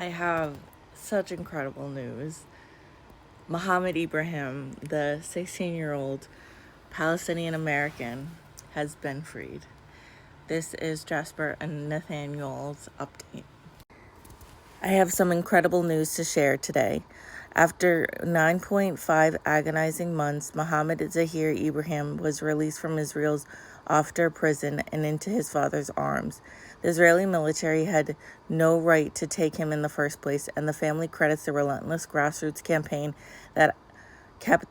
I have such incredible news. Mohammad Ibrahim, the 16-year-old Palestinian American, has been freed. This is Jasper and Nathaniel's update. I have some incredible news to share today. After 9.5 agonizing months, Mohammad Zahir Ibrahim was released from Israel's Ofter prison and into his father's arms. The Israeli military had no right to take him in the first place, and the family credits the relentless grassroots campaign that kept up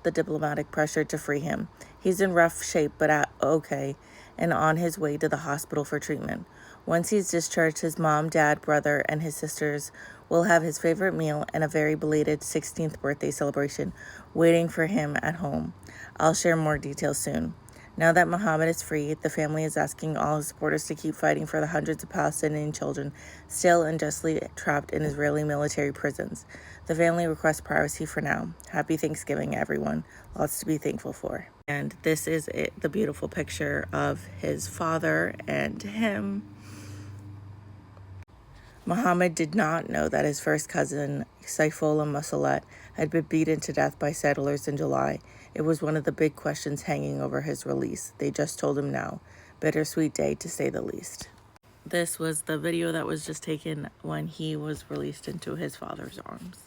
the diplomatic pressure to free him. He's in rough shape, but okay, and on his way to the hospital for treatment. Once he's discharged, his mom, dad, brother, and his sisters will have his favorite meal and a very belated 16th birthday celebration waiting for him at home. I'll share more details soon. Now that Mohammed is free, the family is asking all his supporters to keep fighting for the hundreds of Palestinian children still unjustly trapped in Israeli military prisons. The family requests privacy for now. Happy Thanksgiving, everyone. Lots to be thankful for. And this is the beautiful picture of his father and him. Mohammed did not know that his first cousin, Saifullah Musalat, had been beaten to death by settlers in July. It was one of the big questions hanging over his release. They just told him now. Bittersweet day, to say the least. This was the video that was just taken when he was released into his father's arms.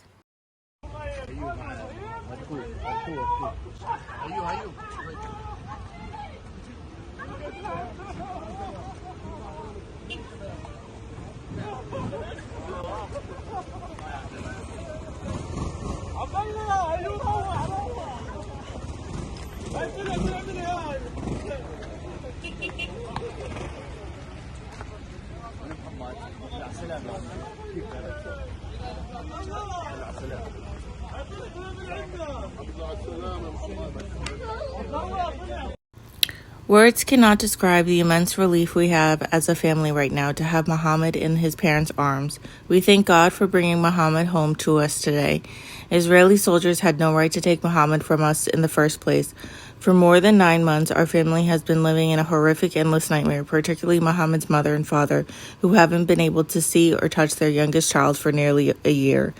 Words cannot describe the immense relief we have as a family right now to have Mohammed in his parents' arms. We thank God for bringing Mohammed home to us today. Israeli soldiers had no right to take Mohammed from us in the first place. For more than 9 months, our family has been living in a horrific, endless nightmare, particularly Mohammed's mother and father, who haven't been able to see or touch their youngest child for nearly a year,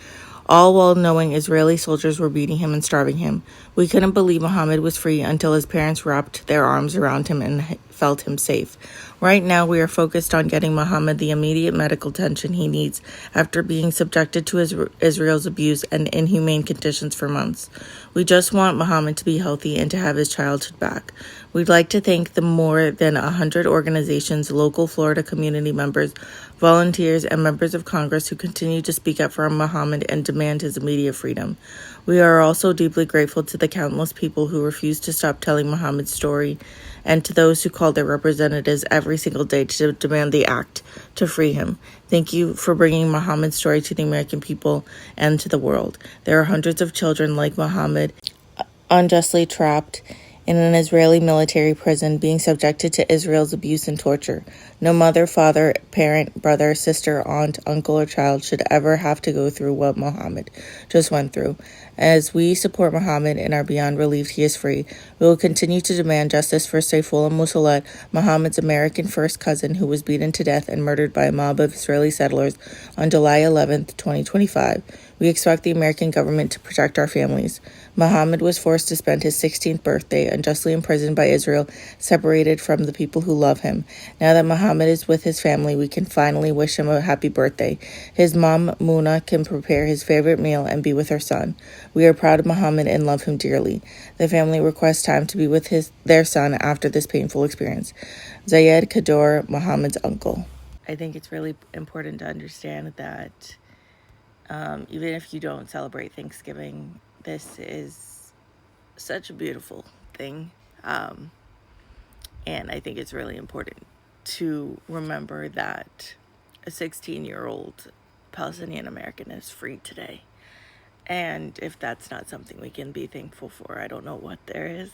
all while knowing Israeli soldiers were beating him and starving him. We couldn't believe Mohammed was free until his parents wrapped their arms around him and felt him safe. Right now, we are focused on getting Mohammed the immediate medical attention he needs after being subjected to Israel's abuse and inhumane conditions for months. We just want Mohammed to be healthy and to have his childhood back. We'd like to thank the more than 100 organizations, local Florida community members, volunteers, and members of Congress who continue to speak up for Mohammed and demand his immediate freedom. We are also deeply grateful to the countless people who refuse to stop telling Mohammed's story, and to those who call their representatives every single day to demand the act to free him. Thank you for bringing Mohammed's story to the American people and to the world. There are hundreds of children like Mohammed unjustly trapped in an Israeli military prison, being subjected to Israel's abuse and torture. No mother, father, parent, brother, sister, aunt, uncle, or child should ever have to go through what Mohammed just went through. As we support Mohammed and are beyond relieved he is free, we will continue to demand justice for Saifullah Musalat, Mohammed's American first cousin who was beaten to death and murdered by a mob of Israeli settlers on July 11, 2025. We expect the American government to protect our families. Mohammed was forced to spend his 16th birthday unjustly imprisoned by Israel, separated from the people who love him. Now that Mohammed is with his family, we can finally wish him a happy birthday. His mom, Muna, can prepare his favorite meal and be with her son. We are proud of Mohammed and love him dearly. The family requests time to be with their son after this painful experience. Zayed Kador, Mohammed's uncle. I think it's really important to understand that even if you don't celebrate Thanksgiving, this is such a beautiful thing. And I think it's really important to remember that a 16-year-old Palestinian American is free today. And if that's not something we can be thankful for, I don't know what there is.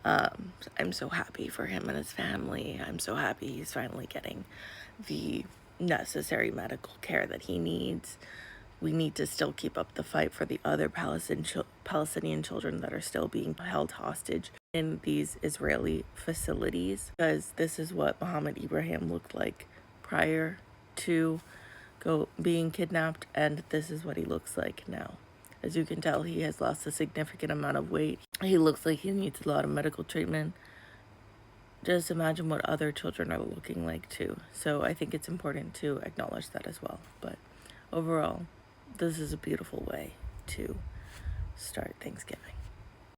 I'm so happy for him and his family. I'm so happy he's finally getting the necessary medical care that he needs. We need to still keep up the fight for the other Palestinian children that are still being held hostage in these Israeli facilities, because this is what Mohammed Ibrahim looked like prior to being kidnapped, and this is what he looks like now. As you can tell, he has lost a significant amount of weight. He looks like he needs a lot of medical treatment. Just imagine what other children are looking like too. So I think it's important to acknowledge that as well. But overall, this is a beautiful way to start Thanksgiving.